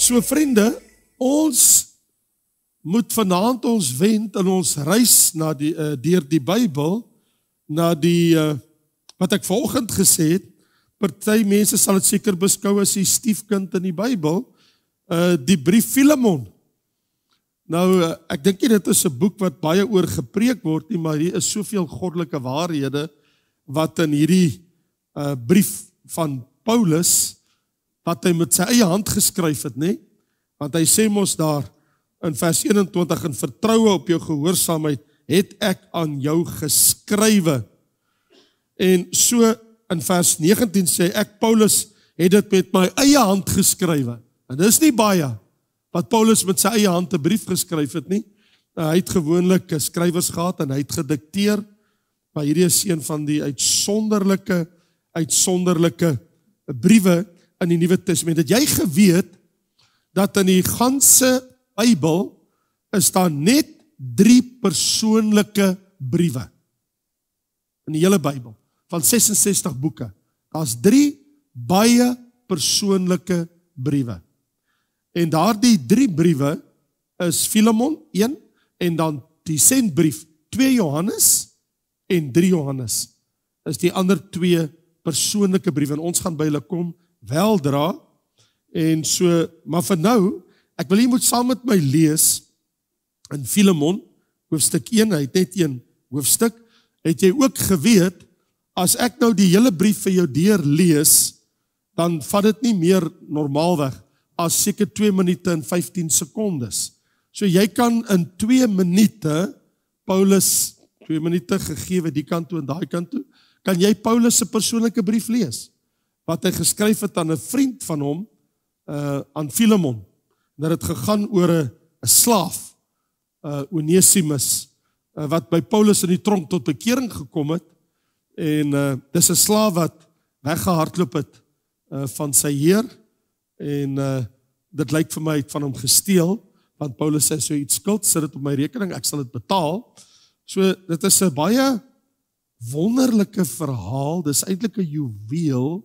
So vriende, ons moet vanaand ons wend in ons reis na deur die Bybel, na die, wat ek vanoggend gesê het, party mense sal dit seker beskou as die stiefkind in die Bybel, die brief Filemon. Nou, ek dink nie dit is 'n boek wat baie oor gepreek word nie, maar hier is soveel goddelike waarhede wat in hierdie brief van Paulus, wat hy met sy eie hand geskryf het, nie? Want hy sê mos daar in vers 21, in vertroue op jou gehoorsaamheid, het ek aan jou geskrywe. En so in vers 19 sê ek, Paulus, het dit met my eie hand geskrywe. En dis nie baie wat Paulus met sy eie hand 'n brief geskryf het nie. Hy het gewoonlik skrywers gehad en hy het gedikteer, maar hierdie is een van die uitsonderlike briewe in die Nuwe Testament. Het jy geweet dat in die ganse Bybel is daar net 3 persoonlike briewe in die hele Bybel, van 66 boeke. Daar's 3 baie persoonlike briewe. En daardie 3 briewe is Filemon 1 en dan die sendbrief 2 Johannes en 3 Johannes. Is die ander 2 persoonlike briewe en ons gaan by hulle kom weldra. En so, maar vir nou, ek wil jy moet saam met my lees in Filemon, hoofstuk 1, hy het net 1 hoofstuk. Het jy ook geweet, as ek nou die hele brief vir jou deurlees, dan vat dit nie meer normaalweg as seker 2 minute en 15 sekondes. So jy kan in 2 minute, Paulus, 2 minute gegewe die kant toe en daai kant toe, kan jy Paulus se persoonlike brief lees, wat hy geskryf het aan 'n vriend van hom, aan Filemon. Dat het gegaan oor 'n slaaf, Onesimus, wat by Paulus in die tronk tot bekering gekom het, en dis 'n slaaf wat weggehardloop het van sy heer, en dit lyk vir my het van hom gesteel, want Paulus sê, so iets skuld, sit dit op my rekening, ek sal dit betaal. So dit is 'n baie wonderlike verhaal, dis eintlik 'n juweel.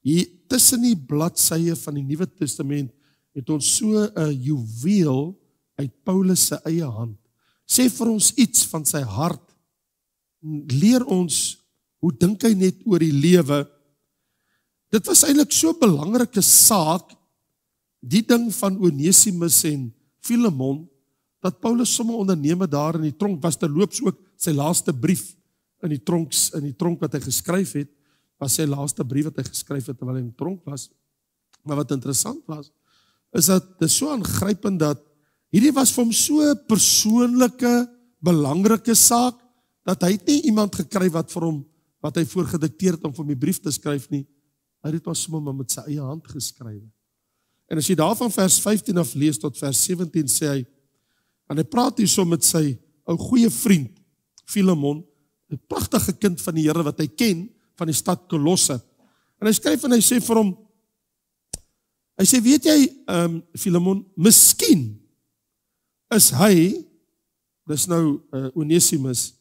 Hier tussen die bladsye van die Nuwe Testament het ons so 'n juweel uit Paulus se eie hand. Sê vir ons iets van sy hart. Leer ons, hoe dink hy net oor die lewe? Dit was eintlik so 'n belangrike saak, die ding van Onesimus en Filemon, dat Paulus sommer onderneem daar in die tronk, was terloops ook sy laaste brief in die tronk wat hy geskryf het, was sy laaste brief wat hy geskryf het terwyl hy in die tronk was. Maar wat interessant was, is dat dit so aangrypend dat hierdie was vir hom so 'n persoonlike, belangrike saak, dat hy het nie iemand gekry wat vir hom, wat hy voorgedikteer het om vir hom die brief te skryf nie. Hy het dit sommer met sy eie hand geskryf. En as jy daarvan vers 15 af lees tot vers 17 sê hy, en hy praat hier so met sy ou goeie vriend, Filemon, 'n pragtige kind van die Here wat hy ken, van die stad Kolosse. En hy skryf en hy sê vir hom, hy sê, weet jy, Filemon, miskien is hy, dis nou Onesimus,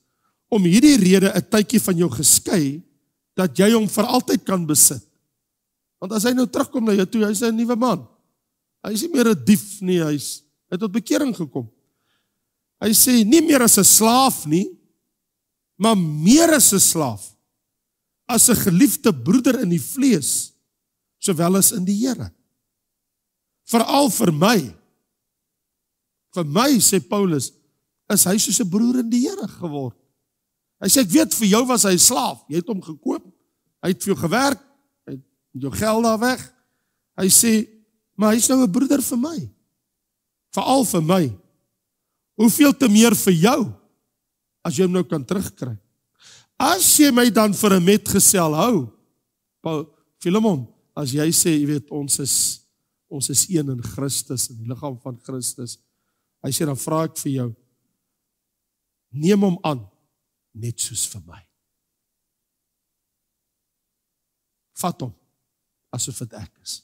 om hierdie rede 'n tydjie van jou geskei, dat jy hom vir altyd kan besit. Want as hy nou terugkom na jou toe, hy is 'n nuwe man. Hy is nie meer 'n dief nie, hy het tot bekering gekom. Hy sê, nie meer as 'n slaaf nie, maar meer as 'n slaaf, as 'n geliefde broeder in die vlees, sowel as in die Here. Veral vir my, sê Paulus, is hy soos 'n broer in die Here geword. Hy sê, ek weet, vir jou was hy 'n slaaf, jy het hom gekoop, hy het vir jou gewerk, hy het jou geld daar weg. Hy sê, maar hy is nou 'n broeder vir my, veral vir my. Hoeveel te meer vir jou, as jy hom nou kan terugkry. As jy my dan vir 'n metgesel hou, Filemon, as jy sê, jy weet, ons is een in Christus, in die liggaam van Christus, hy sê, dan vra ek vir jou, neem hom aan, net soos vir my. Vat hom, asof dit ek is.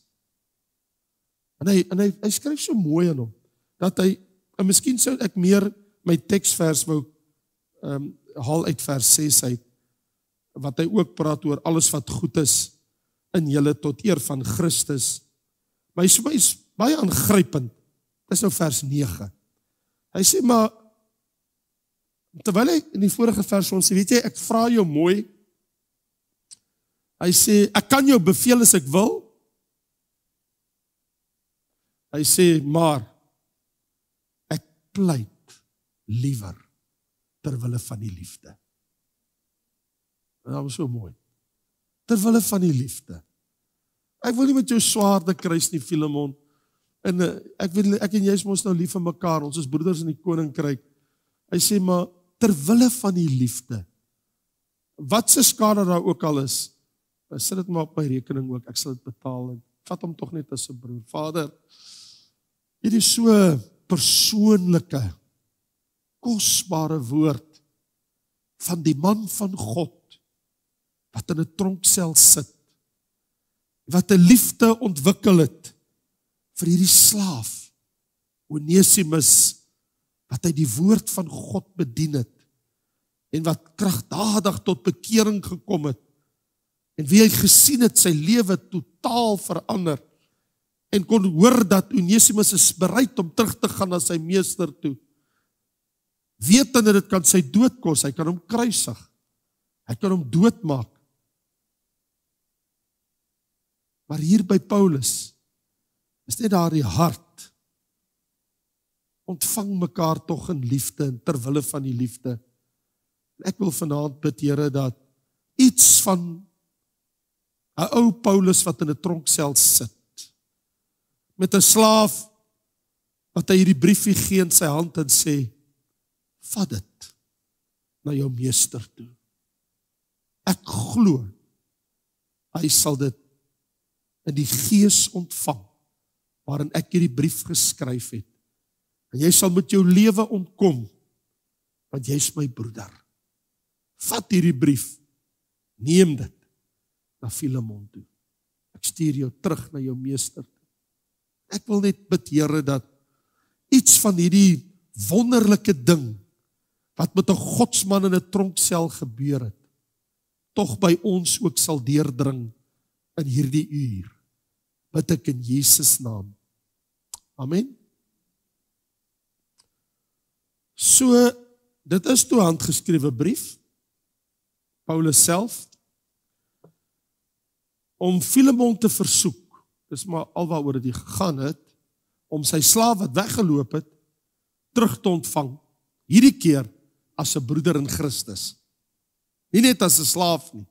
En hy skryf so mooi aan hom, dat hy, en miskien sou ek meer my teksvers wou haal uit vers 6 uit, wat hy ook praat oor alles wat goed is in julle tot eer van Christus. Maar hy baie aangrypend. Dis nou vers 9. Hy sê maar, terwyl hy in die vorige vers ons sê, weet jy, ek vra jou mooi, hy sê, ek kan jou beveel as ek wil, hy sê, maar, ek pleit liewer, terwille van die liefde. Dat was so mooi. Terwille van die liefde. Ek wil nie met jou swaarde kruis nie, Filemon, en ek en jy is mos nou lief vir mekaar, ons is broeders in die koninkryk, hy sê, maar, terwille van die liefde, wat se skade daar ook al is, sit dit maar op my rekening ook, ek sal dit betaal, en vat hom tog net as 'n broer. Vader, hierdie so persoonlike, kosbare woord, van die man van God, wat in 'n tronksel sit, wat 'n liefde ontwikkel het, vir hierdie slaaf, Onesimus, wat hy die woord van God bedien het, en wat kragtadig tot bekering gekom het, en wie hy gesien het, sy lewe totaal verander, en kon hoor dat Onesimus is bereid om terug te gaan na sy meester toe, wetende dit kan sy dood kos, hy kan hom kruisig, hy kan hom doodmaak, maar hier by Paulus, is net daar die hart, ontvang mekaar tog in liefde, en terwille van die liefde. Ek wil vanaand bid, Here, dat iets van 'n ou Paulus wat in 'n tronksel sit, met 'n slaaf, wat hy hierdie briefie gee in sy hand en sê, vat dit na jou meester toe. Ek glo, hy sal dit in die gees ontvang, waarin ek hierdie brief geskryf het. En jy sal met jou lewe ontkom, want jy is my broeder. Vat hierdie brief, neem dit na Filemon toe. Ek stuur jou terug na jou meester toe. Ek wil net bid, Here, dat iets van hierdie wonderlike ding, wat met 'n godsman in 'n tronksel gebeur het, tog by ons ook sal deurdring in hierdie uur. Bid ek in Jesus naam. Amen. So, dit is toe handgeskrewe brief, Paulus self, om Filemon te versoek, dis maar alwaaroor dit gegaan het, om sy slaaf wat weggeloop het, terug te ontvang, hierdie keer as 'n broeder in Christus. Nie net as 'n slaaf nie,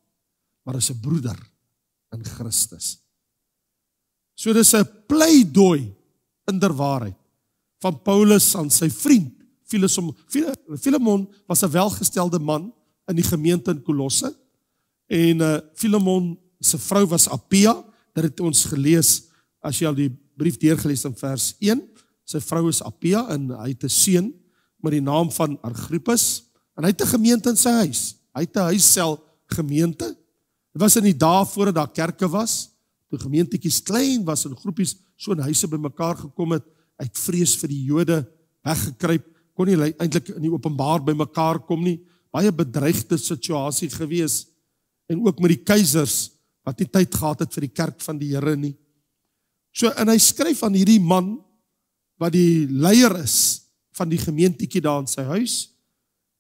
maar as 'n broeder in Christus. So dis 'n pleidooi in der waarheid van Paulus aan sy vriend Filemon was 'n welgestelde man in die gemeente in Kolosse, en Filemon se vrou was Appia. Dit het ons gelees as jy al die brief deurgelees in vers 1. Sy vrou is Appia en hy het 'n seun met die naam van Archippus, en hy het 'n gemeente in sy huis. Hy het 'n huissel gemeente. Dit was in die dae voordat daar kerke was, toe gemeentetjies klein was en groepies so in huise bymekaar gekom het, uit vrees vir die Jode weggekruip, kon nie eintlik in die openbaar bymekaar kom nie, baie bedreigde situasie gewees, en ook met die keisers, wat nie tyd gehad het vir die kerk van die Here nie. So, en hy skryf aan hierdie man, wat die leier is, van die gemeentetjie daar in sy huis,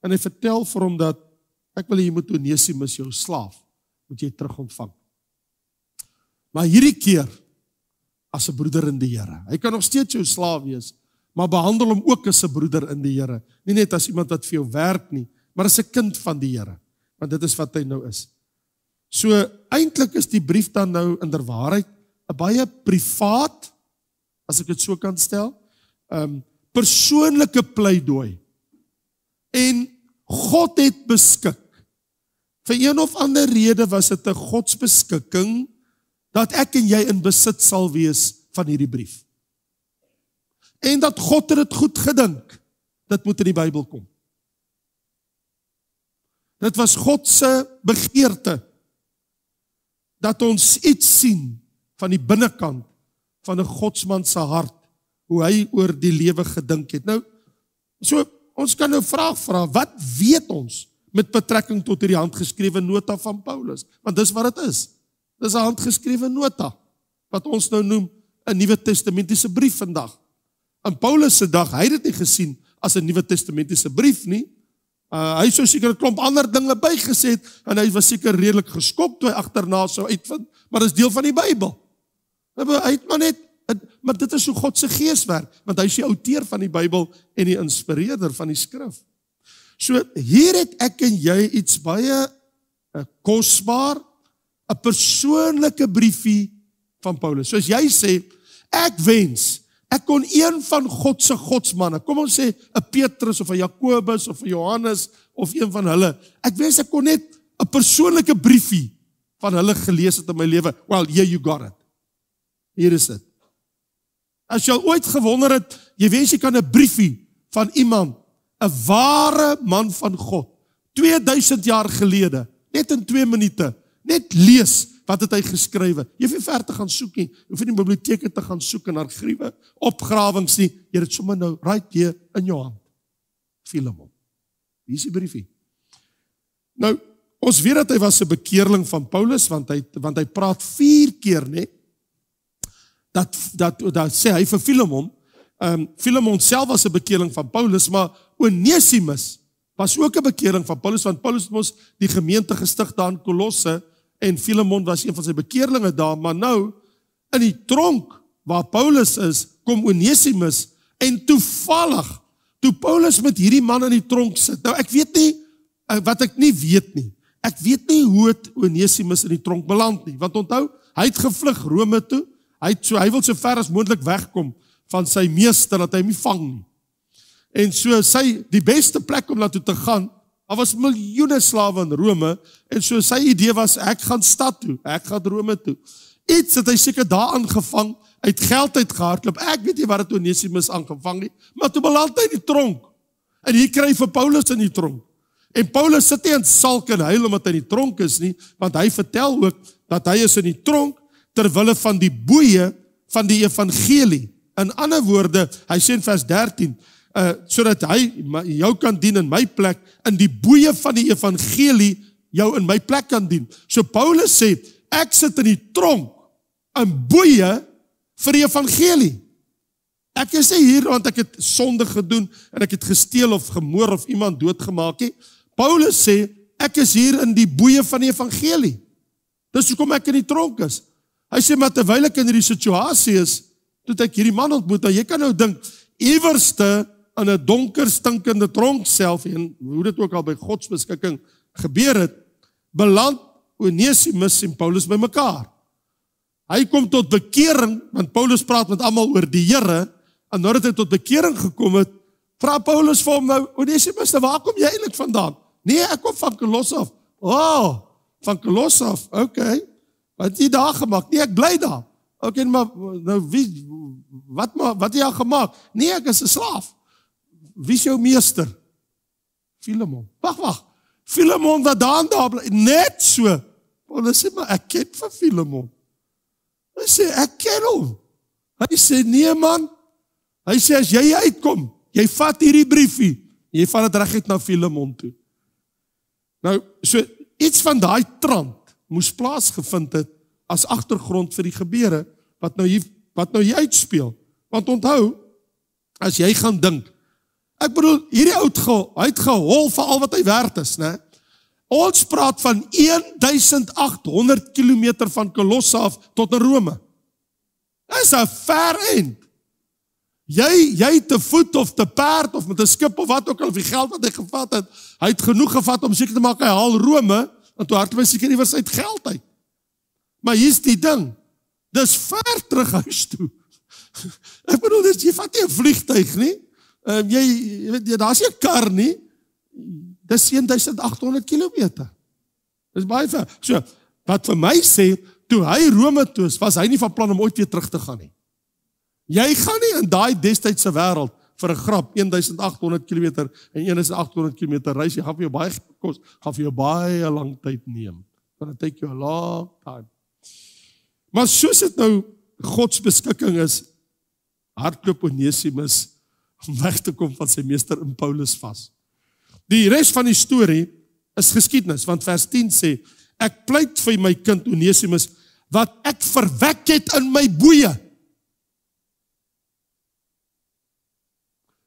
en hy vertel vir hom dat, ek wil jy moet Onesimus jou slaaf, moet jy terug ontvang. Maar hierdie keer, as 'n broeder in die Here. Hy kan nog steeds jou slaaf wees, maar behandel hom ook as 'n broeder in die Here. Nie net as iemand wat vir jou werk nie, maar as 'n kind van die Here, want dit is wat hy nou is. So, eintlik is die brief dan nou in der waarheid 'n baie privaat, as ek dit so kan stel, persoonlike pleidooi. En God het beskik. Vir een of ander rede was dit 'n godsbeskikking dat ek en jy in besit sal wees van hierdie brief. En dat God het dit goed gedink. Dit moet in die Bybel kom. Dit was God se begeerte dat ons iets sien van die binnekant van 'n godsman se hart, hoe hy oor die lewe gedink het. Nou, so ons kan nou vra, wat weet ons met betrekking tot hierdie handgeskrewe nota van Paulus? Want dis wat dit is. Dis 'n handgeskrewe nota, wat ons nou noem 'n Nuwe Testamentiese brief vandag. In Paulus se dag, hy het dit nie gesien as 'n Nuwe Testamentiese brief nie. Hy sou seker 'n klomp ander dinge bygesê het, en hy was seker redelik geskok toe hy agterna sou uitvind, maar dit is deel van die Bybel. Hy het maar net, maar dit is hoe God se Gees werk, want hy is die outeur van die Bybel en die inspireerder van die skrif. So hier het ek en jy iets baie kosbaar, 'n persoonlike briefie van Paulus. Soos jy sê, ek wens, ek kon een van God se godsmanne, kom ons sê 'n Petrus of 'n Jakobus of 'n Johannes of een van hulle, ek wens ek kon net 'n persoonlike briefie van hulle gelees het in my lewe. Well, yeah, you got it. Hier is dit. As jy al ooit gewonder het, jy wens jy kan 'n briefie van iemand, 'n ware man van God, 2000 jaar gelede, net in 2 minute, net lees, wat het hy geskrywe? Jy hoef nie ver te gaan soek nie, jy hoef nie in biblioteke te gaan soek en argiewe, opgrawings nie, jy het sommer nou, right hier in jou hand. Filemon. Hier is die briefie. Nou, ons weet dat hy was 'n bekeerling van Paulus, want hy praat 4 keer, nee, dat sê hy vir Filemon, Filemon self was 'n bekeerling van Paulus, maar Onesimus was ook 'n bekeerling van Paulus, want Paulus het mos die gemeente gestig daar in Kolosse, en Filemon was een van sy bekeerlinge daar, maar nou, in die tronk waar Paulus is, kom Onesimus, en toevallig, toe Paulus met hierdie man in die tronk sit, nou ek weet nie, wat ek nie weet nie, ek weet nie hoe het Onesimus in die tronk beland nie, want onthou, hy het gevlug Rome toe, hy wil so ver as moontlik wegkom van sy meester, dat hy hom nie vang nie. En so die beste plek om daartoe te gaan, daar was miljoene slawe in Rome, en so sy idee was, ek gaan stad toe, ek gaan Rome toe. Iets het hy seker daar aangevang, uit geld uitgehardloop, ek weet nie wat het Onesimus aangevang nie, maar toe beland hy in die tronk, en hier kry vir Paulus in die tronk. En Paulus sit nie in sulk en huil omdat hy in die tronk is nie, want hy vertel ook, dat hy is in die tronk, terwille van die boeie van die evangelie. In ander woorde, hy sê in vers 13, sodat hy jou kan dien in my plek, in die boeie van die evangelie jou in my plek kan dien. So Paulus sê, ek sit in die tronk, in boeie vir die evangelie. Ek is nie hier, want ek het sonde gedoen, en ek het gesteel of gemoor of iemand doodgemaak nie. Paulus sê, ek is hier in die boeie van die evangelie. Dis hoekom ek in die tronk is. Hy sê, maar terwyl ek in hierdie situasie is, toe ek hierdie man ontmoet, jy kan nou dink, iewerste in 'n donker stinkende tronk self, en hoe dit ook al by godsbeskikking gebeur het, beland Onesimus en Paulus by mekaar. Hy kom tot bekering, want Paulus praat met almal oor die Here, en nadat hy tot bekering gekom het, vra Paulus vir hom nou, Onesimus, waar kom jy eintlik vandaan? Nee, ek kom van Kolosse af. Oh, van Kolosse af, okay. Wat het jy daar gemaak? Nee, ek bly daar. Okay, maar nou wat het jy al gemaak? Nee, ek is 'n slaaf. Wie is jou meester? Filemon. Wag. Filemon wat daar bly, net so. Paulus sê, maar ek ken van Filemon. Hy sê, ek ken hom. Hy sê, nee man. Hy sê, as jy uitkom, jy vat hierdie briefie, jy vat het reguit na Filemon toe. Nou, so iets van daai trant moes plaasgevind het as agtergrond vir die gebeure wat nou hier uitspeel. Want onthou, as jy gaan dink, ek bedoel, hierdie hy het gehol vir al wat hy werd is, né? Ons praat van 1800 kilometer van Kolosse af tot in Rome. Dit is 'n ver eind. Jy te voet of te perd of met 'n skip of wat ook al, of die geld wat hy gevat het, hy het genoeg gevat om seker te maak hy haal Rome, en toe hardloop hy seker iewers uit geld uit. Maar hier's die ding, dis ver terug huis toe. Ek bedoel, jy vat nie 'n vliegtuig nie, jy weet, daar's nie 'n kar nie, dis 1800 kilometer. Dis baie ver. So, wat vir my sê, toe hy Rome toe is, was hy nie van plan om ooit weer terug te gaan nie. Jy gaan nie in daai destydse wêreld vir 'n grap 1800 kilometer en 1800 kilometer reis, jy gaan vir jou baie kos, gaan vir jou baie lang tyd neem. Gonna take you a long time. Maar soos dit nou Gods beskikking is, hardloop Onesimus om weg te kom van sy meester in Paulus vas. Die res van die storie is geskiedenis, want vers 10 sê, ek pleit vir my kind Onesimus, wat ek verwek het in my boeie.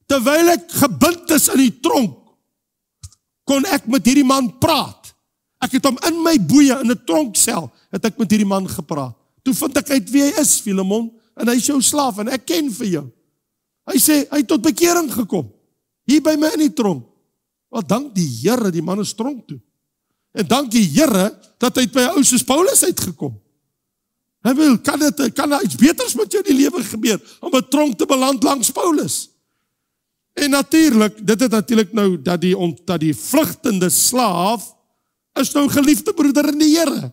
terwyl ek gebind is in die tronk, kon ek met hierdie man praat. Ek het hom in my boeie, in 'n tronksel, het ek met hierdie man gepraat. Toe vind ek uit wie hy is, Filemon, en hy is jou slaaf, en ek ken vir jou. Hy sê, hy het tot bekering gekom, hier by my in die tronk. Wel, dank die Here, die man is tronk toe. En dank die Here, dat hy by 'n ou soos Paulus uitgekom. Hy wil, kan daar iets beters met jou in die lewe gebeur, om 'n tronk te beland langs Paulus? En natuurlik, dit het natuurlik nou, dat die vlugtende slaaf, is nou geliefde broeder in die Here.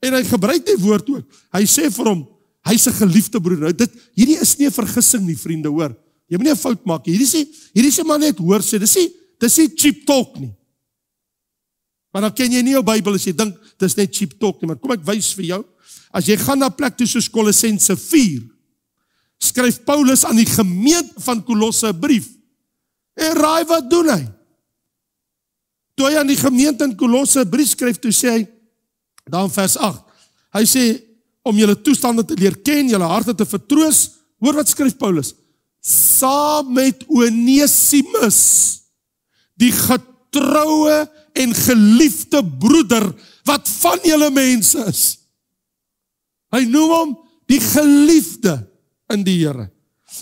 En hy gebruik die woord ook. Hy sê vir hom, hy is 'n geliefde broeder. Nou, hierdie is nie 'n vergissing nie, vriende, hoor. Jy moet nie 'n fout maak nie. Hierdie sê maar net hoor sê, dis nie cheap talk nie. Maar dan ken jy nie jou Bybel as jy dink, dis net cheap talk nie. Maar kom ek wys vir jou. As jy gaan na plek toe soos Kolossense 4, skryf Paulus aan die gemeente van Kolosse 'n brief. En raai wat doen hy? Toe hy aan die gemeente in Kolosse 'n brief skryf, toe sê hy, daar in vers 8, hy sê, om julle toestande te leer ken, julle harte te vertroos, hoor wat skryf Paulus, saam met Onesimus, die getroue en geliefde broeder, wat van julle mense is. Hy noem hom die geliefde in die Here.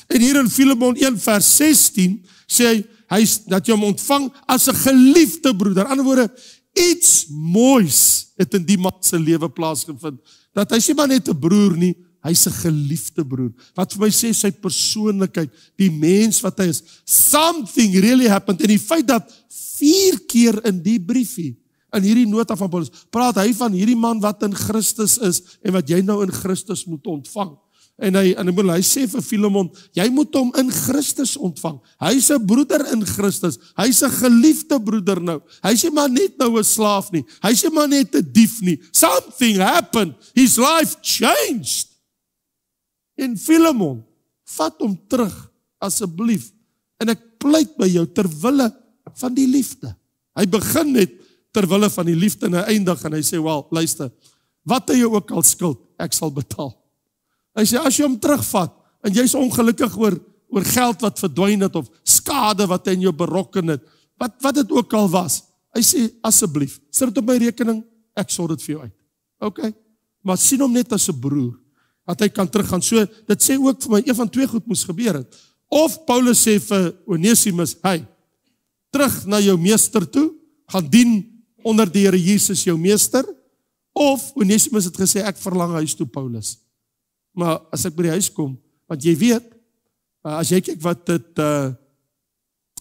En hier in Filemon 1 vers 16 sê hy dat jy hom ontvang as 'n geliefde broeder. In ander woorde, iets moois het in die man se lewe plaasgevind. Dat hy sê maar net 'n broer nie, hy's 'n geliefde broer. Wat vir my sê sy persoonlikheid, die mens wat hy is, something really happened. En die feit dat 4 keer in die briefie, in hierdie nota van Paulus, praat hy van hierdie man wat in Christus is en wat jy nou in Christus moet ontvang. En hy sê vir Filemon, jy moet hom in Christus ontvang. Hy's 'n broeder in Christus. Hy's 'n geliefde broeder nou. Hy's nie maar net nou 'n slaaf nie. Hy's nie maar net 'n dief nie. Something happened. His life changed. En Filemon, vat hom terug asseblief. En ek pleit by jou terwille van die liefde. Hy begin net terwille van die liefde en hy eindig en hy sê, wel, luister, wat hy jou ook al skuld, ek sal betaal. Hy sê, as jy hom terugvat, en jy is ongelukkig oor geld wat verdwyn het, of skade wat hy in jou berokken het, wat het ook al was, hy sê, asseblief, sit het op my rekening, ek sort dit vir jou uit. Ok, maar sien hom net as 'n broer, dat hy kan teruggaan. So, dit sê ook vir my, een van 2 goed moes gebeur het. Of Paulus sê vir Onesimus, hey, terug na jou meester toe, gaan dien onder die Here Jesus jou meester, of Onesimus het gesê, ek verlang huis toe, Paulus. Maar as ek by die huis kom, want jy weet, as jy kyk wat het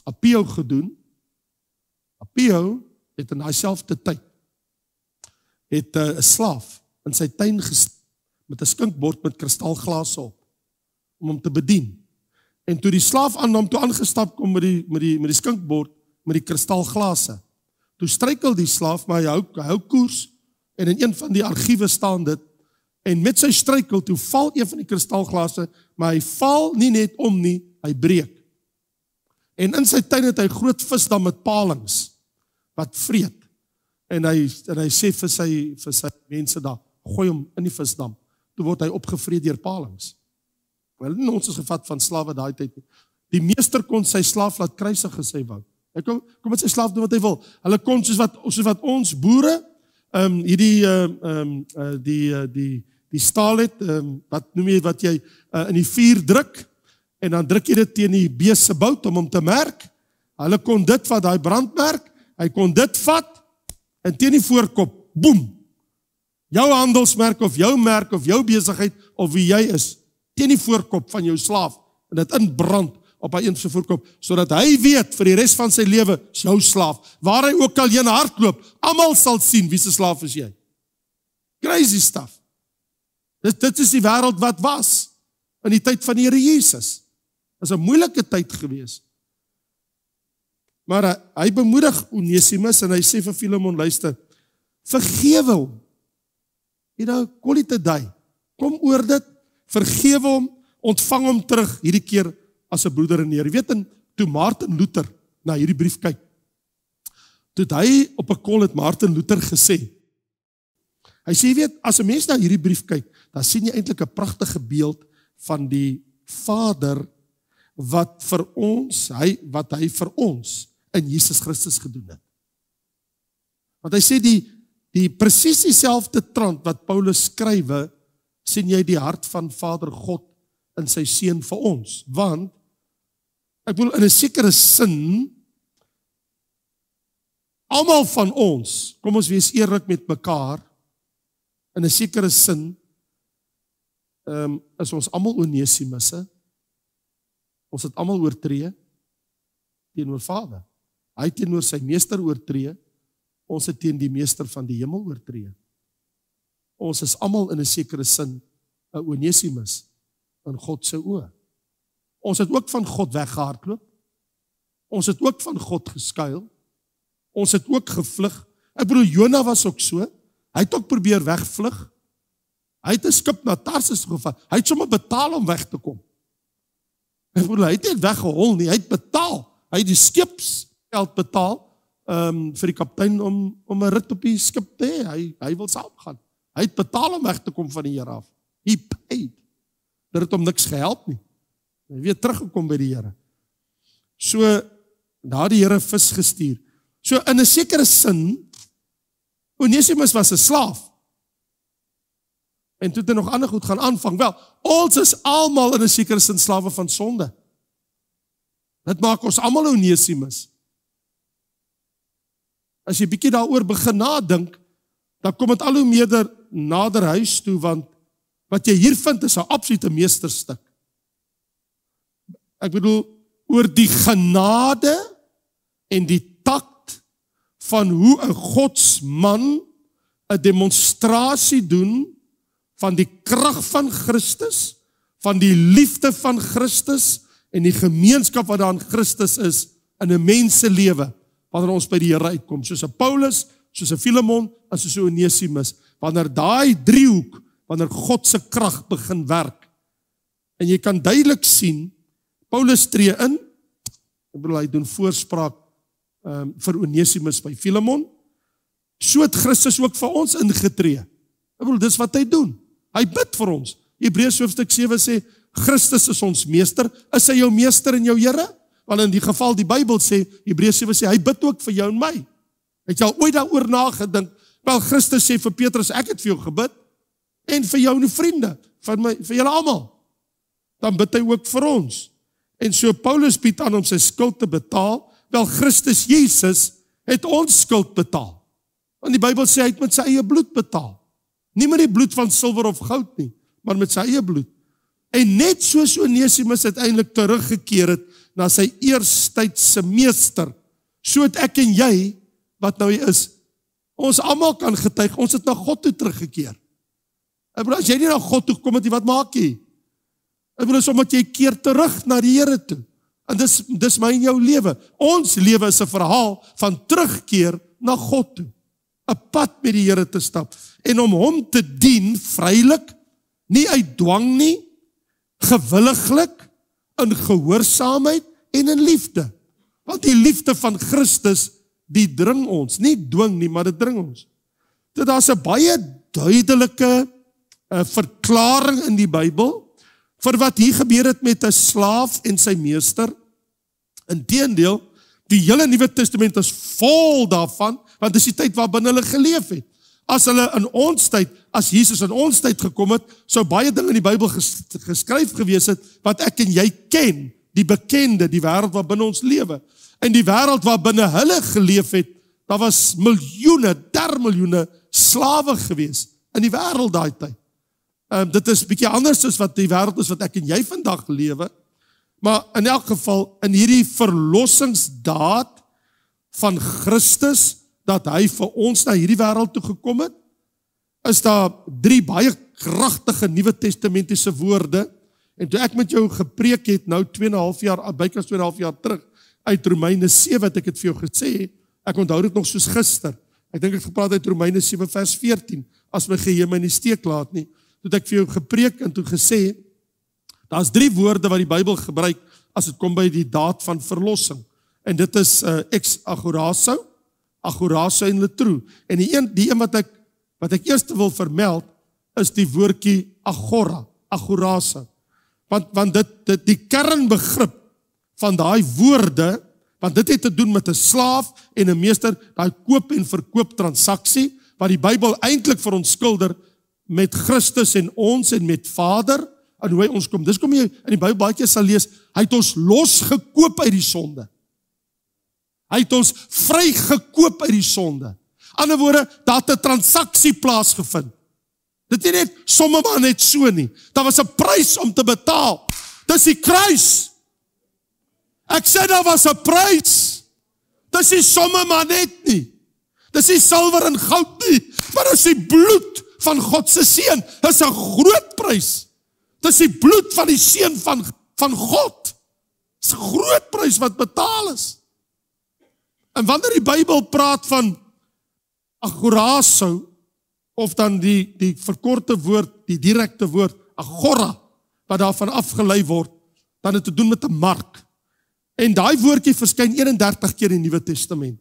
Apio gedoen, Apio het in daai selfde tyd, het 'n slaaf in sy tuin gestaan, met 'n skinkbord met kristalglase op, om hom te bedien. En toe die slaaf aan hom toe aangestap kom met die skinkbord, met die kristalglase, toe struikel die slaaf, maar hy hou koers, en in een van die argiewe staan dit, en met sy struikel, toe val een van die kristalglase, maar hy val nie net om nie, hy breek. En in sy tuin het hy groot visdam met palings, wat vreet. En hy sê vir sy mense daar, gooi hom in die visdam, toe word hy opgevreet deur palings. Wel, ons is gevat van slawe daai tyd nie. Die meester kon sy slaaf laat kruisig as hy wou. Hy kom met sy slaaf doen wat hy wil. Hulle kon soos wat ons boere die staal het, wat noem jy wat jy in die vuur druk, en dan druk jy dit teen die bees se bout om hom te merk. Hulle kon dit vat, daai brandmerk, hy kon dit vat en teen die voorkop, boem. Jou handelsmerk of jou merk of jou besigheid of wie jy is, teen die voorkop van jou slaaf en dit inbrand op hy een se voorkop, sodat hy weet vir die res van sy lewe, is jou slaaf, waar hy ook al heen hardloop, almal sal sien wie se slaaf is jy. Crazy stuff. Dit is die wêreld wat was, in die tyd van die Here Jesus. Dit is 'n moeilike tyd gewees. Maar hy bemoedig Onesimus en hy sê vir Filemon, luister, vergewe hom. Call it a day. Kom oor dit, vergewe hom, ontvang hom terug, hierdie keer as 'n broeder in die Here. Jy weet, toe Martin Luther na hierdie brief kyk, toe hy op 'n call het Martin Luther gesê, hy sê, jy weet, as 'n mens na hierdie brief kyk, dan sien jy eintlik 'n pragtige beeld van die Vader wat hy vir ons in Jesus Christus gedoen het. Want hy sê die presies dieselfde trant wat Paulus skrywe, sien jy die hart van Vader God in sy seun vir ons. Want, ek bedoel in 'n sekere sin, almal van ons, kom ons wees eerlik met mekaar, in 'n sekere sin, is ons almal Onesimusse. Ons het almal oortree teenoor Vader. Hy teenoor sy meester oortree, ons het teen die meester van die hemel oortree. Ons is almal in 'n sekere sin 'n Onesimus in God se oë. Ons het ook van God weggehardloop. Ons het ook van God geskuil. Ons het ook gevlug. Ek bedoel, Jona was ook so. Hy het ook probeer wegvlug. Hy het 'n skip na Tarsus gevaar. Hy het sommer betaal om weg te kom. Ek bedoel, hy het nie weggehol nie, hy het betaal. Hy het die skipsgeld betaal vir die kaptein om 'n rit op die skip te hê. Hy wil saamgaan. Hy het betaal om weg te kom van die Here af. He paid. Dit het hom niks gehelp nie. Hy het weer teruggekom by die Here. So, daar die Here vis gestuur. So, in 'n sekere sin, Onesimus was 'n slaaf. En toe het hy nog ander goed gaan aanvang. Wel, ons is almal in 'n sekere sin slawe van sonde. Dit maak ons almal Onesimus. As jy bietjie daaroor begin nadink, dan kom dit al hoe meer nader huis toe, want wat jy hier vind is 'n absolute meesterstuk. Ek bedoel, oor die genade en die takt van hoe 'n Godsman 'n demonstrasie doen van die krag van Christus, van die liefde van Christus en die gemeenskap wat daar in Christus is in 'n mens se lewe wanneer ons by die Here uitkom, soos 'n Paulus, soos 'n Filemon en soos 'n Onesimus. Wanneer daai driehoek, wanneer God se krag begin werk. En jy kan duidelik sien, Paulus tree in, ek bedoel hy doen voorspraak vir Onesimus by Filemon. So het Christus ook vir ons ingetree. Ek bedoel, dis wat hy doen. Hy bid vir ons. Hebreërs hoofstuk 7 sê, Christus is ons meester. Is hy jou meester en jou Here? Want in die geval die Bybel sê, Hebreërs 7 sê, hy bid ook vir jou en my. Het jy al ooit daaroor nagedink? Wel, Christus sê vir Petrus, ek het vir jou gebid, en vir jou en die vriende, vir julle almal. Dan bid hy ook vir ons. En so Paulus bied aan om sy skuld te betaal, wel Christus Jesus het ons skuld betaal. Want die Bybel sê hy het met sy eie bloed betaal. Nie met die bloed van silwer of goud nie, maar met sy eie bloed. En net soos Onesimus uiteindelik teruggekeer het na sy eerstydse meester, so het ek en jy, wat nou hy is, ons almal kan getuig, ons het na God toe teruggekeer. Ek bedoel, as jy nie na God toe kom het, wat maak jy? Ek bedoel, omdat jy keer terug na die Here toe. En dis my en jou lewe. Ons lewe is 'n verhaal van terugkeer na God toe. 'n Pad met die Here te stap. En om hom te dien, vrylik, nie uit dwang nie, gewilliglik, in gehoorsaamheid en in liefde. Want die liefde van Christus, die dring ons. Nie dwing nie, maar dit dring ons. So daar's 'n baie duidelike verklaring in die Bybel vir wat hier gebeur het met 'n slaaf en sy meester. Inteendeel, die hele Nuwe Testament is vol daarvan, want dis die tyd waarbinne hulle geleef het. As hulle in ons tyd, as Jesus in ons tyd gekom het, sou baie dinge in die Bybel geskryf gewees het, wat ek en jy ken, die bekende, die wêreld waarbinne ons lewe. En die wêreld waarbinne hulle geleef het, daar was miljoene, miljoene slawe gewees in die wêreld daai tyd. Dit is bietjie anders as wat die wêreld is wat ek en jy vandag lewe, maar in elk geval, in hierdie verlossingsdaad van Christus, dat hy vir ons na hierdie wêreld toe gekom het, is daar 3 baie kragtige Nuwe Testamentiese woorde, en toe ek met jou gepreek het, nou 2,5 jaar, bykans 2,5 jaar terug, uit Romeine 7, het ek het vir jou gesê, ek onthou dit nog soos gister, ek dink ek gepraat uit Romeine 7 vers 14, as my geheue my nie steek laat nie, toe ek vir jou gepreek en toe gesê, daar's 3 woorde wat die Bybel gebruik, as dit kom by die daad van verlossing, en dit is ex agorazo en letro, en die een wat ek eerst wil vermeld, is die woordjie agorazo, want dit die kernbegrip van daai woorde, want dit het te doen met 'n slaaf en 'n meester, daai koop en verkoop transaksie, wat die Bybel eintlik verontskilder met Christus en ons en met Vader, en hoe hy ons kom. Dis kom jy in die Bybel baie keer sal lees, hy het ons losgekoop uit die sonde. Hy het ons vrygekoop uit die sonde. Ander woorde, daar het 'n transaksie plaasgevind. Dit is net somme maar net so nie. Daar was 'n prys om te betaal. Dis die kruis. Ek sê daar was 'n prys. Dis nie somme maar net nie. Dis nie silwer en goud nie, maar dis die bloed van God se seun. Dis 'n groot prys. Dis die bloed van die seun van God. Dis 'n groot prys wat betaal is. En wanneer die Bybel praat van agorazo, of dan die verkorte woord, die direkte woord, agora, wat daarvan afgelei word, dan het te doen met 'n mark. En daai woordjie verskyn 31 keer in die Nuwe Testament.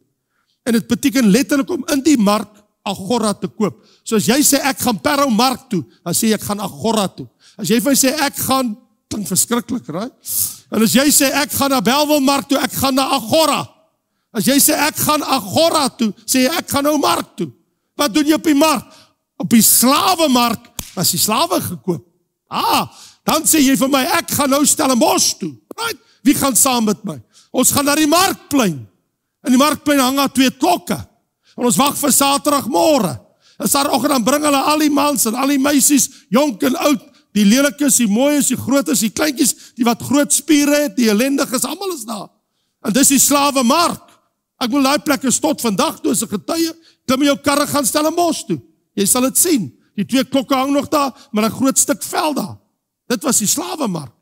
En dit beteken letterlik om in die mark agora te koop. So as jy sê ek gaan Parow mark toe, dan sê jy ek gaan agora toe. As jy vir my sê ek gaan, klink verskriklik, right? En as jy sê ek gaan na Bellville mark toe, ek gaan na agora. As jy sê ek gaan agora toe, sê jy ek gaan nou mark toe. Wat doen jy op die mark? Op die slawemark was die slawe gekoop. Dan sê jy vir my, ek gaan nou Stellenbosch toe. Right? Wie gaan saam met my? Ons gaan na die markplein. In die markplein hang daar 2 klokke. En ons wag vir Saterdagmôre. En Saterdagoggend dan bring hulle al die mans en al die meisies, jonk en oud, die lelikes, die mooies, die grootes, die kleintjies, die wat groot spiere het, die ellendiges, almal is daar. En dis die slawemark. Ek wil daai plek is tot vandag toe as 'n getuie, klim jou karre gaan Stellenbosch toe. Jy sal dit sien. Die 2 klokke hang nog daar, maar 'n groot stuk veld daar. Dit was die slawemark.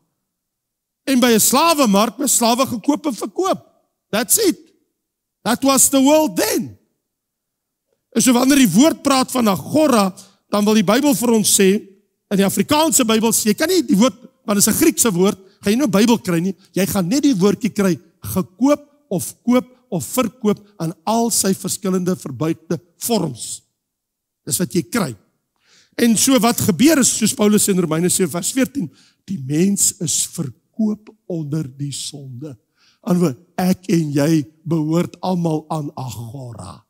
En by 'n slawemark was slawe gekoop en verkoop. That's it. That was the world then. En so wanneer die woord praat van agora, dan wil die Bybel vir ons sê, in die Afrikaanse Bybel, jy kan nie die woord, want dit is 'n Griekse woord, gaan jy nou Bybel kry nie, jy gaan net die woordjie kry, gekoop of koop of verkoop aan al sy verskillende verbuigde vorms. Dis wat jy kry. En so wat gebeur is, soos Paulus sê in Romeine 7 vers 14, die mens is verkoop onder die sonde. En ek en jy behoort almal aan agora.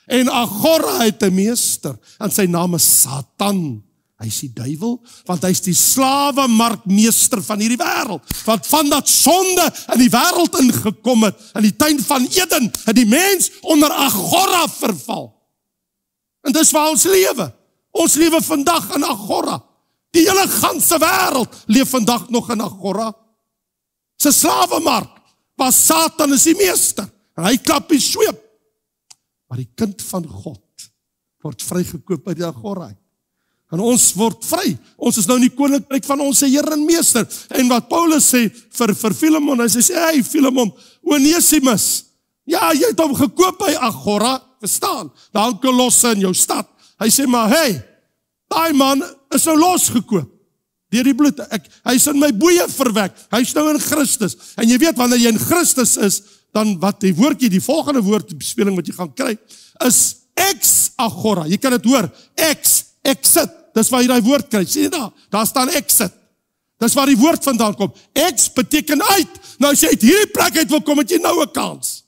En agora het 'n meester, en sy naam is Satan. Hy is die duiwel, want hy is die slawemarkmeester van hierdie wêreld. Want van dat sonde in die wêreld ingekom het, in die tuin van Eden, het die mens onder agora verval. En dis waar ons lewe. Ons lewe vandag in agora. Die hele ganse wêreld leef vandag nog in agora. Dis 'n slawemark, waar Satan is die meester. En hy klap die sweep. Maar die kind van God word vrygekoop uit die agora. En ons word vry. Ons is nou in die koninkryk van ons Here en Meester. En wat Paulus sê vir Filemon, hy sê, hey Filemon, Onesimus, ja, jy het hom gekoop by agora, verstaan, daar hang Kolosse in jou stad. Hy sê, maar hey, daai man is nou losgekoop, deur die bloed. Hy is in my boeye verwek, hy is nou in Christus. En jy weet, wanneer jy in Christus is, dan wat die woordjie, die volgende woordspeling wat jy gaan kry, is ex agora. Jy kan dit hoor, exit. Dis waar jy die woord kry, sien jy daar staan exit. Dis waar die woord vandaan kom. Ex beteken uit. Nou as jy uit hierdie plek uit wil kom, het jy nou 'n kans.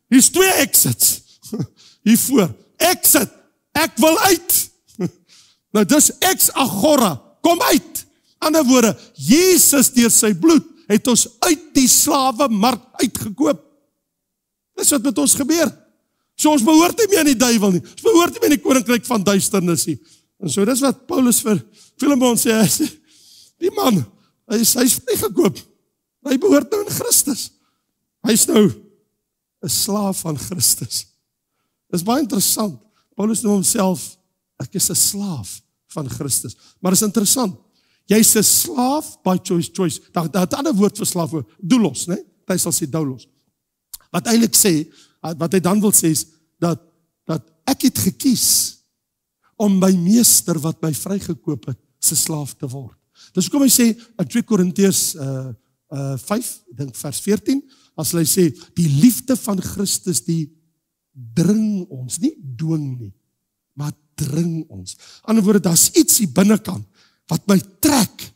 Hier's 2 exits. Hiervoor. Exit. Ek wil uit. Nou dis ex agora. Kom uit. Ander woorde, Jesus deur sy bloed het ons uit die slawemark uitgekoop. Dis wat met ons gebeur. So ons behoort nie meer aan die duiwel nie. Ons behoort nie meer in die koninkryk van duisternis nie. En so dis wat Paulus vir Filemon sê, die man, hy is vrygekoop. Hy behoort nou in Christus. Hy is nou 'n slaaf van Christus. Dis baie interessant. Paulus noem homself, ek is 'n slaaf van Christus. Maar is interessant. Jy's 'n slaaf by choice. Daar het 'n ander woord vir slaaf, doulos, né? Hy sal sê doulos. Wat eintlik sê, wat hy dan wil sê is dat ek het gekies om my meester wat my vrygekoop het, se slaaf te word. Dis hoekom hy sê in 2 Korintiërs 5, ek dink vers 14, as hy sê die liefde van Christus die dring ons, nie dwing nie, maar dring ons. Aan die ander woorde, daar's iets hier binnekant wat my trek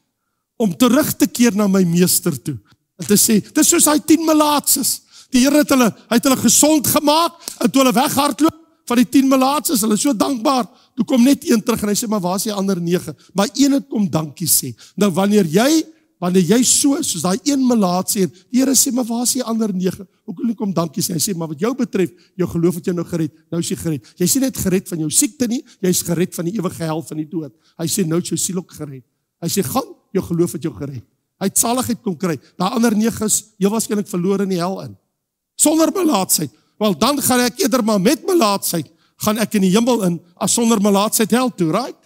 om terug te keer na my meester toe. En te sê, dit is soos hy 10 melaatses. Die Here het hulle gesond gemaak, en toe hulle weghardloop van die 10 melaatses, hulle is so dankbaar, toe kom net een terug, en hy sê, maar waar is die ander 9? Maar een het kom dankie sê. Nou wanneer jy so, soos daai een melaat sê, die Here sê, maar waar is die ander 9? Hoekom kom dankie sê? Hy sê, maar wat jou betref, jou geloof het jou nou gered, nou is jy gered. Jy is nie net gered van jou siekte nie, jy is gered van die ewige hel van die dood. Hy sê, nou is jou siel ook gered. Hy sê, gaan, jou geloof het jou gered. Hy het saligheid kom kry. Daai ander 9 is heel waarskynlik verlore in die hel in. Sonder melaatsheid. Wel, dan gaan ek eerder maar met melaatsheid, gaan ek in die hemel in, as sonder melaatsheid hel toe, right?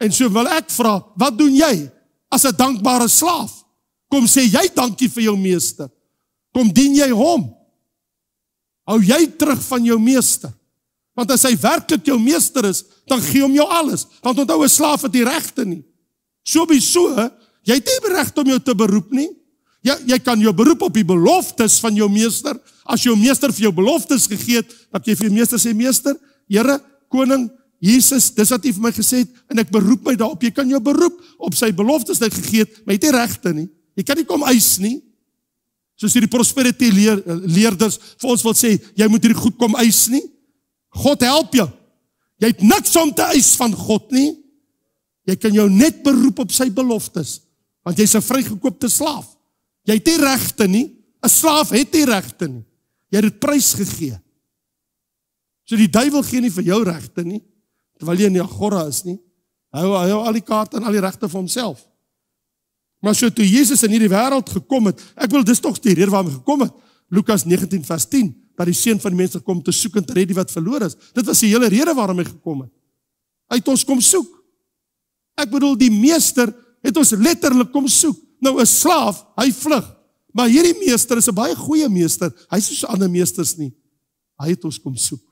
En so wil ek vra, wat doen jy as 'n dankbare slaaf? Kom sê jy dankie vir jou meester. Kom dien jy hom. Hou jy terug van jou meester. Want as hy werklik jou meester is, dan gee hom jou alles. Want onthou, 'n slaaf het nie regte nie. Sowieso, jy het nie reg om jou te beroep nie. Jy kan jou beroep op die beloftes van jou meester. As jou meester vir jou beloftes gegee het, dat jy vir jou meester sê, meester, Here, koning, Jesus, dis wat hy vir my gesê het, en ek beroep my daarop. Jy kan jou beroep op sy beloftes wat hy gegee het, maar jy het nie regte nie. Jy kan nie kom eis nie. Soos hierdie prosperity leerders vir ons wil sê, jy moet hierdie goed kom eis nie. God help jou. Jy het niks om te eis van God nie. Jy kan jou net beroep op sy beloftes, want jy's 'n vrygekoopte slaaf. Jy het nie regte nie. 'n Slaaf het nie regte nie. Jy het dit prys gegee. So die duiwel gee nie vir jou regte nie, terwyl jy in die agora is nie. Hy hou al die kaarte en al die regte vir homself. Maar so toe Jesus in hierdie wêreld gekom het, ek wil dis tog die rede waarom hy gekom het. Lukas 19 vers 10, dat die seun van die mens kom te soek en te red die wat verlore is. Dit was die hele rede waarom hy gekom het. Hy het ons kom soek. Ek bedoel, die meester het ons letterlik kom soek. Nou 'n slaaf, hy vlug. Maar hierdie meester is 'n baie goeie meester. Hy is soos ander meesters nie. Hy het ons kom soek.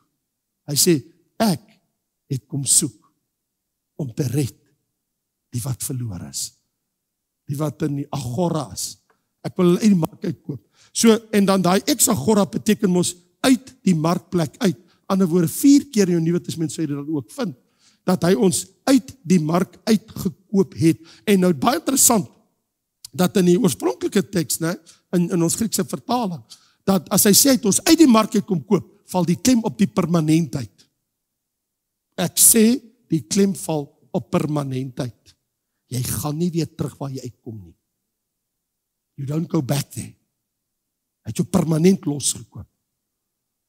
Hy sê, ek het kom soek om te red die wat verlore is. Die wat in die agora is. Ek wil hulle uit die mark uitkoop. So, en dan daai ex-agora beteken mos uit die markplek uit. Ander woorde, 4 keer in die Nuwe Testament sou jy dit ook vind, dat hy ons uit die mark uitgekoop het. En nou baie interessant, dat in die oorspronklike teks, in ons Griekse vertaling, dat as hy sê, het ons uit die mark uit kom koop, val die klem op die permanentheid. Ek sê, die klem val op permanentheid. Jy gaan nie weer terug waar jy uitkom nie. You don't go back there. Hy het jou permanent losgekoop.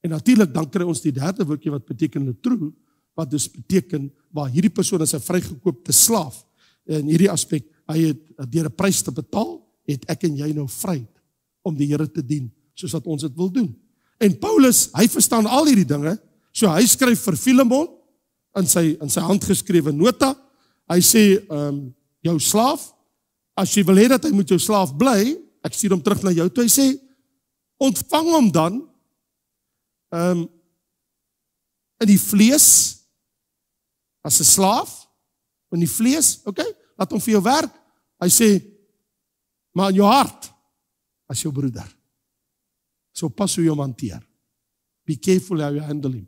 En natuurlijk dan kry ons die derde woordjie wat beteken letrou, wat dus beteken waar hierdie persoon as 'n vrygekoopte slaaf, in hierdie aspek, hy het deur 'n prys te betaal, het ek en jy nou vry om die Here te dien, soos wat ons dit wil doen. En Paulus, hy verstaan al hierdie dinge, so hy skryf vir Filemon, in sy handgeskrewe nota, hy sê, jou slaaf, as jy wil hê dat hy moet jou slaaf bly, ek stuur hom terug na jou toe, hy sê, ontvang hom dan, in die vlees, as 'n slaaf, in die vlees, okay, laat hom vir jou werk, hy sê, maar in jou hart, as jou broeder, so pas hoe jy hom hanteer, be careful how you handle him,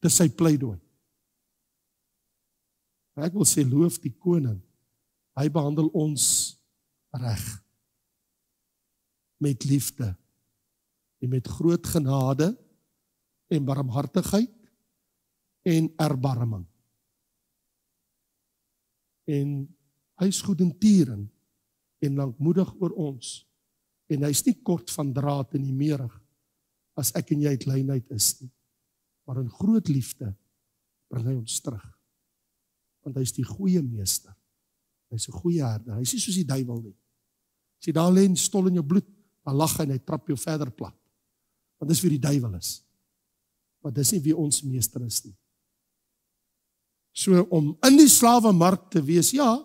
dis sy pleidooi. Ek wil sê, loof die koning, hy behandel ons reg, met liefde, en met groot genade, en barmhartigheid, en erbarming. En hy is goedendierend, en lankmoedig oor ons, en hy is nie kort van draad en nie meerig, as ek en jy uit lynheid is nie, maar in groot liefde, bring hy ons terug, want hy is die goeie meester, hy is 'n goeie herder, hy is nie soos die duiwel nie, as jy daar lê en stol in jou bloed, dan lag hy en hy trap jou verder plat, want dis wie die duiwel is, maar dis nie wie ons meester is nie. So om in die slawemark te wees, ja,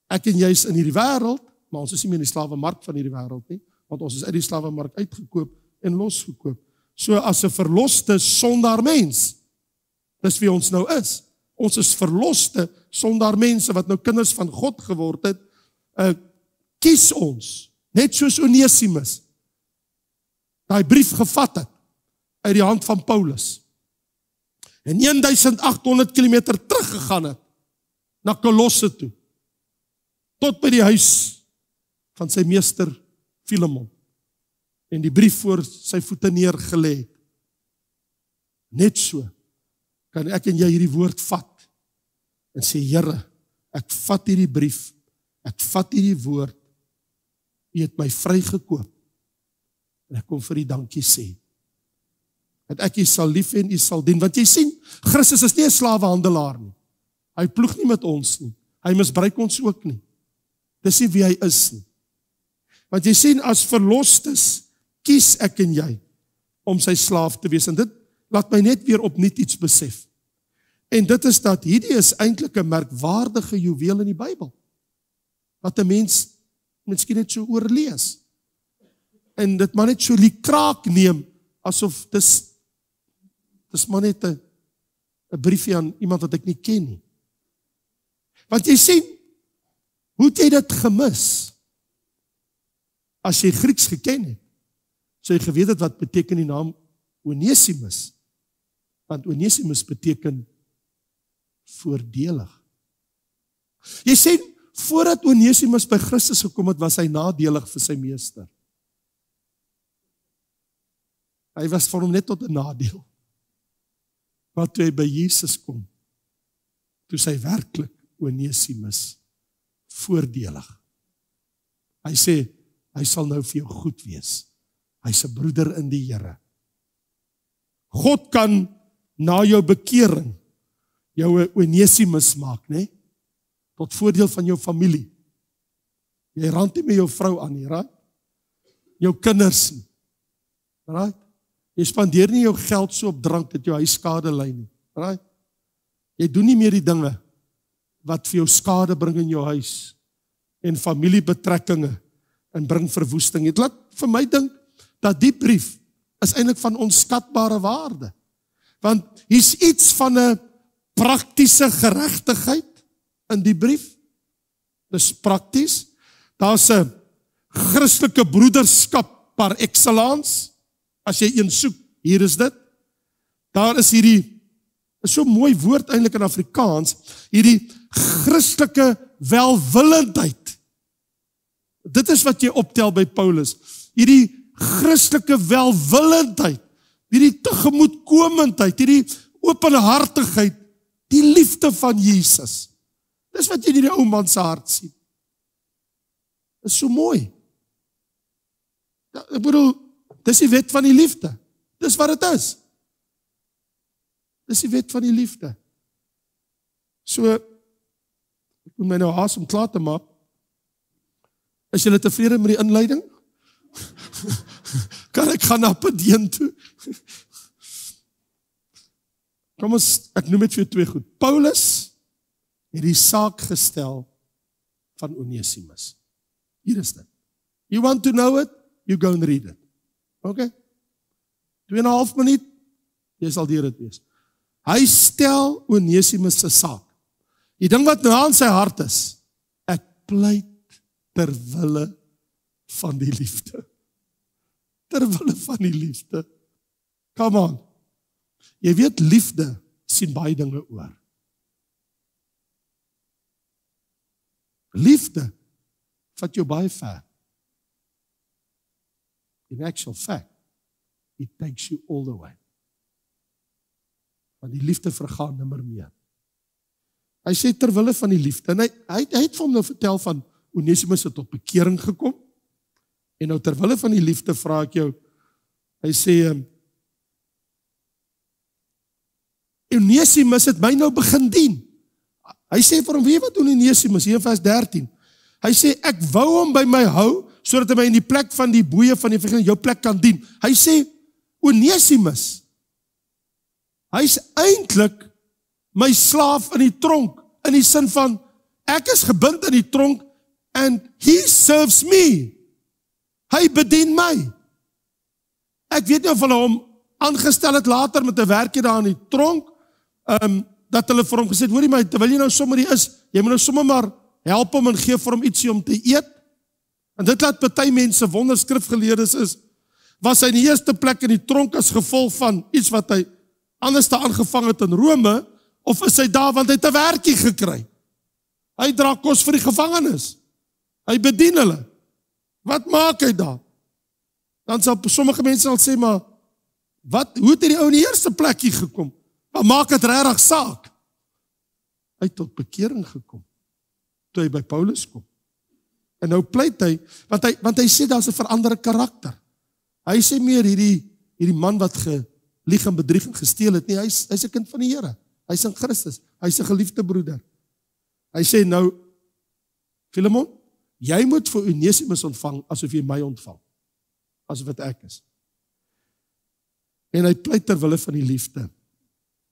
ek en jy is in hierdie wêreld, maar ons is nie meer in die slawemark van hierdie wêreld nie, want ons is uit die slawemark uitgekoop en losgekoop. So as 'n verloste sondaar mens, dis wie ons nou is. Ons is verloste sondaar mense wat nou kinders van God geword het, kies ons, net soos Onesimus, daai brief gevat het, uit die hand van Paulus, en 1800 kilometer teruggegaan het, na Kolosse toe, tot by die huis van sy meester Filemon, en die brief voor sy voete neergelê het. Net so kan ek en jy hierdie woord vat en sê, Here, ek vat hierdie brief, ek vat hierdie woord, U het my vrygekoop, en ek kom vir U dankie sê, dat ek U sal lief en U sal dien, want jy sien, Christus is nie 'n slawehandelaar nie, hy ploeg nie met ons nie, hy misbruik ons ook nie, dis nie wie hy is nie, want jy sien, as verlostes, kies ek en jy, om sy slaaf te wees, en dit laat my net weer opnuut iets besef, en dit is dat hierdie is eintlik 'n merkwaardige juweel in die Bybel, wat 'n mens miskien net so oorlees, en dit maar net so die kraak neem, asof dis maar net 'n briefie aan iemand wat ek nie ken nie. Want jy sien, hoe het jy dit gemis? As jy Grieks geken het, so jy geweet het wat beteken die naam Onesimus, want Onesimus beteken voordelig. Jy sien, voordat Onesimus by Christus gekom het, was hy nadelig vir sy meester. Hy was vir hom net tot 'n nadeel. Wat toe hy by Jesus kom, toe sy werklik Onesimus voordelig. Hy sê, hy sal nou vir jou goed wees. Hy's 'n broeder in die Here. God kan na jou bekering jou 'n Onesimus maak, né? Tot voordeel van jou familie. Jy rand nie met jou vrou aan nie, right? Jou kinders nie. Right? Jy spandeer nie jou geld so op drank dat jou huis skade ly nie. Right? Jy doen nie meer die dinge wat vir jou skade bring in jou huis en familiebetrekkinge en bring verwoesting. Dit laat vir my dink dat die brief is eintlik van onskatbare waarde. Want hier's iets van 'n praktiese geregtigheid in die brief. Dis prakties. Daar's 'n Christelike broederskap par excellence. As jy een soek, hier is dit. Daar is hierdie, is so mooi woord eintlik in Afrikaans, hierdie Christelike welwillendheid. Dit is wat jy optel by Paulus. Hierdie Christelike welwillendheid, hierdie tegemoetkomendheid, hierdie openhartigheid, die liefde van Jesus. Dis wat jy in die ou man se hart sien. Is so mooi. Ja, ek bedoel, dis die wet van die liefde. Dis wat dit is. Dis die wet van die liefde. So, ek moet my nou haas om klaar te maak. Is julle tevrede met die inleiding? Kan ek gaan na Pedeen toe? Kom ons, ek noem dit vir 2 goed. Paulus het die saak gestel van Onesimus. Hier is dit. You want to know it? You go and read it. Okay? 2,5 minuut, jy sal deur dit wees. Hy stel Onesimus se saak. Die ding wat nou aan sy hart is, ek pleit ter wille van die liefde. Ter wille van die liefde. Come on. Jy weet, liefde sien baie dinge oor. Liefde vat jou baie ver. In actual fact, it takes you all the way. Want die liefde vergaan nimmer meer. Hy sê ter wille van die liefde, en hy het vir hom nou vertel van Onesimus het tot bekering gekom, en nou ter wille van die liefde vra ek jou, hy sê, Onesimus het my nou begin dien. Hy sê vir hom, weet wat Onesimus, hier in vers 13, hy sê, ek wou hom by my hou, sodat hy my in die plek van die boeie van die evangelie jou plek kan dien. Hy sê, Onesimus, hy is eintlik my slaaf in die tronk, in die sin van, ek is gebind in die tronk, and he serves me. Hy bedien my. Ek weet nie of hulle hom aangestel het later met 'n werkie daar in die tronk, dat hulle vir hom gesê het, hoorie my, terwyl jy nou sommer hier is, jy moet nou sommer maar help hom en gee vir hom ietsie om te eet. En dit laat party mense wonder, skrifgeleerdes is, was hy in die eerste plek in die tronk as gevolg van iets wat hy anders te aangevang het in Rome, of is hy daar want hy het 'n werkie gekry? Hy dra kos vir die gevangenes. Hy bedien hulle. Wat maak hy daar? Dan sal sommige mense al sê, maar hoe het die ou in die eerste plekkie gekom? Maar maak het regtig saak? Hy het tot bekering gekom, toe hy by Paulus kom. En nou pleit hy, want hy sê daar's 'n veranderde karakter. Hy sê meer hierdie man wat gelieg en bedrieg en gesteel het, nie, hy's 'n kind van die Here. Hy's in Christus, hy's 'n geliefde broeder. Hy sê nou, Filemon, jy moet vir Onesimus ontvang, asof jy my ontvang, asof wat ek is. En hy pleit ter wille van die liefde.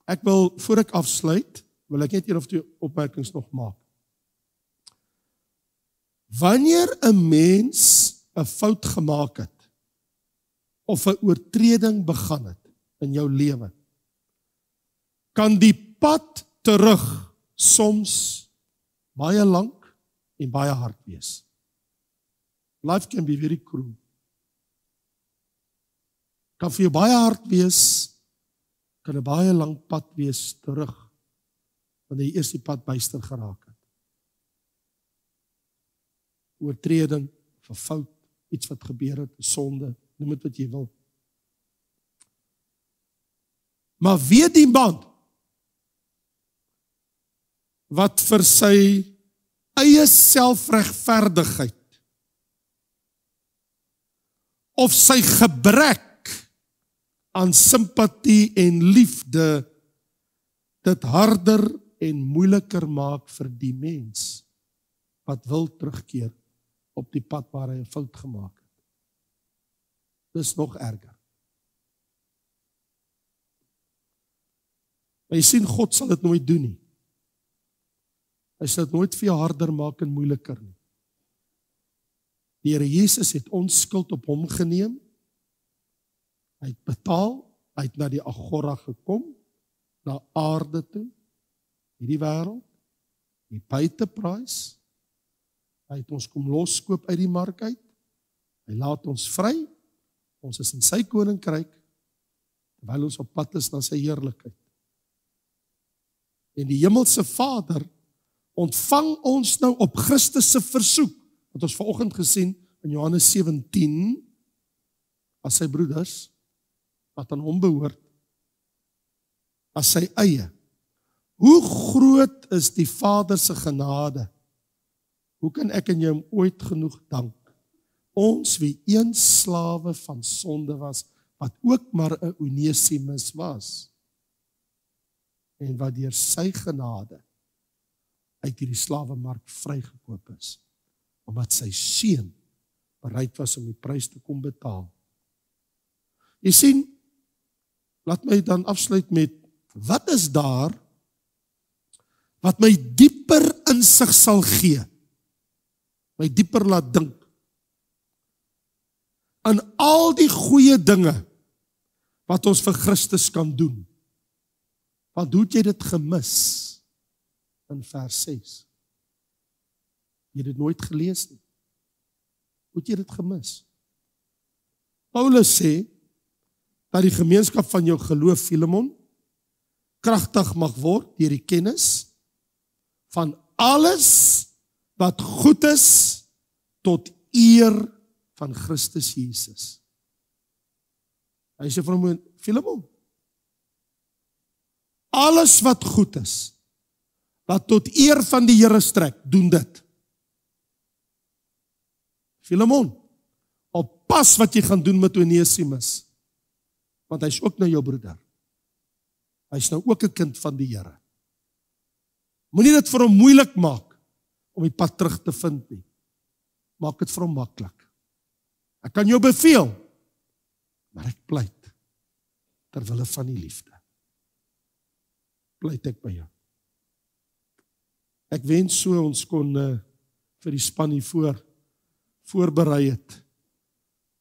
Ek wil, voor ek afsluit, wil ek net een of twee opmerkings nog maak. Wanneer 'n mens 'n fout gemaak het, of 'n oortreding begaan het in jou lewe, kan die pad terug soms baie lank en baie hard wees. Life can be very cruel. Kan vir jou baie hard wees, kan 'n baie lang pad wees terug, wanneer jy eers die pad byster geraak het. Oortreding, of 'n fout, iets wat gebeur het, 'n sonde, noem dit wat jy wil. Maar weet die man, wat vir sy eie selfregverdigheid, of sy gebrek aan simpatie en liefde, dit harder en moeiliker maak vir die mens, wat wil terugkeer op die pad waar hy 'n fout gemaak het. Dis nog erger. Maar jy sien, God sal dit nooit doen nie. Hy sal dit nooit vir jou harder maak en moeiliker nie. Die Here Jesus het ons skuld op hom geneem. Hy het betaal, hy het na die agora gekom, na aarde toe, hierdie wêreld, die buiteprys. Hy het ons kom loskoop uit die mark uit. Hy laat ons vry. Ons is in sy koninkryk, terwyl ons op pad is na sy heerlikheid. En die hemelse Vader ontvang ons nou op Christus se versoek, wat ons vanoggend gesien in Johannes 17, as sy broeders, wat aan hom behoort, as sy eie. Hoe groot is die Vader se genade? Hoe kan ek en jy hom ooit genoeg dank? Ons wie eens slawe van sonde was, wat ook maar 'n Onesimus was, en wat deur sy genade uit hierdie slawemark vrygekoop is, omdat sy seun bereid was om die prys te kom betaal. Jy sien, laat my dan afsluit met, wat is daar wat my dieper insig sal gee, my dieper laat dink, aan al die goeie dinge wat ons vir Christus kan doen. Want hoe het jy dit gemis in vers 6? Jy het dit nooit gelees nie. Hoe het jy dit gemis? Paulus sê dat die gemeenskap van jou geloof, Filemon, kragtig mag word deur die kennis van alles wat goed is tot eer van Christus Jesus. Hy sê vir hom, Filemon, alles wat goed is, wat tot eer van die Here strek, doen dit. Filemon, oppas wat jy gaan doen met Onesimus, want hy is ook nou jou broeder. Hy is nou ook 'n kind van die Here. Moenie dit vir hom moeilik maak om die pad terug te vind nie. Maak dit vir hom maklik. Ek kan jou beveel, maar ek pleit ter wille van die liefde. Pleit ek by jou. Ek wens so ons kon vir die span hier voorberei het.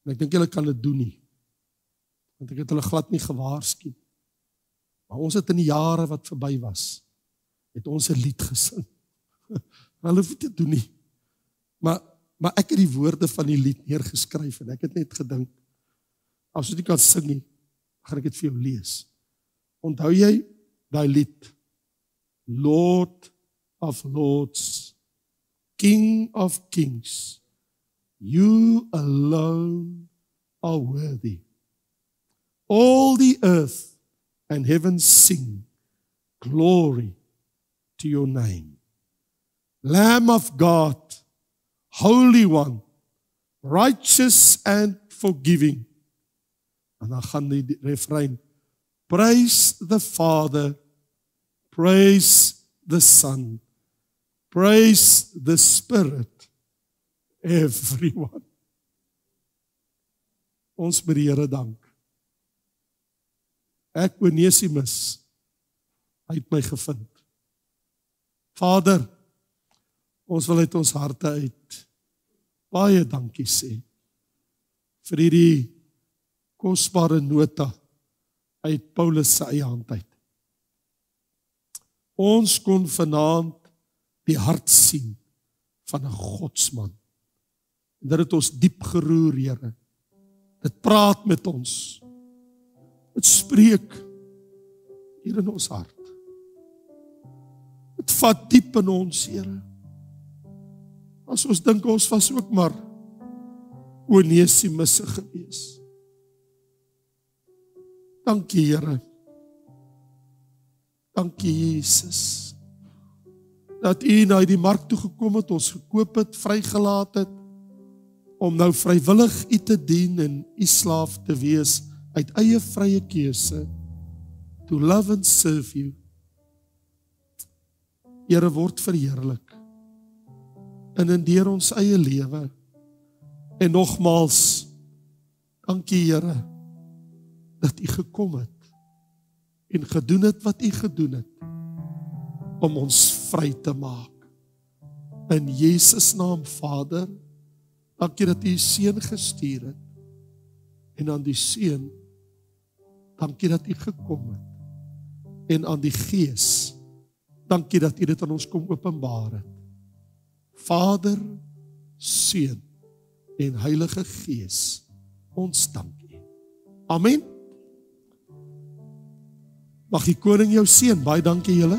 En ek dink julle kan dit doen nie. Want ek het hulle glad nie gewaarsku. Maar ons het in die jare wat verby was, het ons 'n lied gesing. Hulle hoef dit doen nie. Maar ek het die woorde van die lied neergeskryf en ek het net gedink, as jy nie kan sing nie, gaan ek dit vir jou lees. Onthou jy daai lied? Lord of Lords, King of Kings, You alone are worthy. All the earth and heaven sing glory to your name. Lamb of God, Holy One, righteous and forgiving. En dan gaan die refrein, praise the Father, praise the Son, praise the Spirit, everyone. Ons moet die Here dank. Ek, Onesimus, hy het my gevind. Vader, ons wil uit ons harte uit baie dankie sê vir hierdie kosbare nota uit Paulus se eie hand uit. Ons kon vanaand die hart sien van 'n godsman. En dit het ons diep geroer, Here. Dit praat met ons. Dit spreek hier in ons hart. Dit vat diep in ons, Here. As ons dink ons was ook maar Onesimus gewees. Dankie, Here. Dankie, Jesus. Dat U na die mark toe gekom het, ons gekoop het, vrygelaat het, om nou vrywillig U te dien en U slaaf te wees, uit eie vrye keuse, to love and serve You. Here, word verheerlik, in deur ons eie lewe, en nogmaals, dankie, Here, dat U gekom het, en gedoen het wat U gedoen het, om ons vry te maak. In Jesus naam, Vader, dankie dat U U Seun gestuur het, en aan die Seun, dankie dat U gekom het, en aan die Gees, dankie dat U dit aan ons kom openbaar het. Vader, Seun en Heilige Gees, ons dank U. Amen. Mag die Koning jou seën. Baie dankie julle.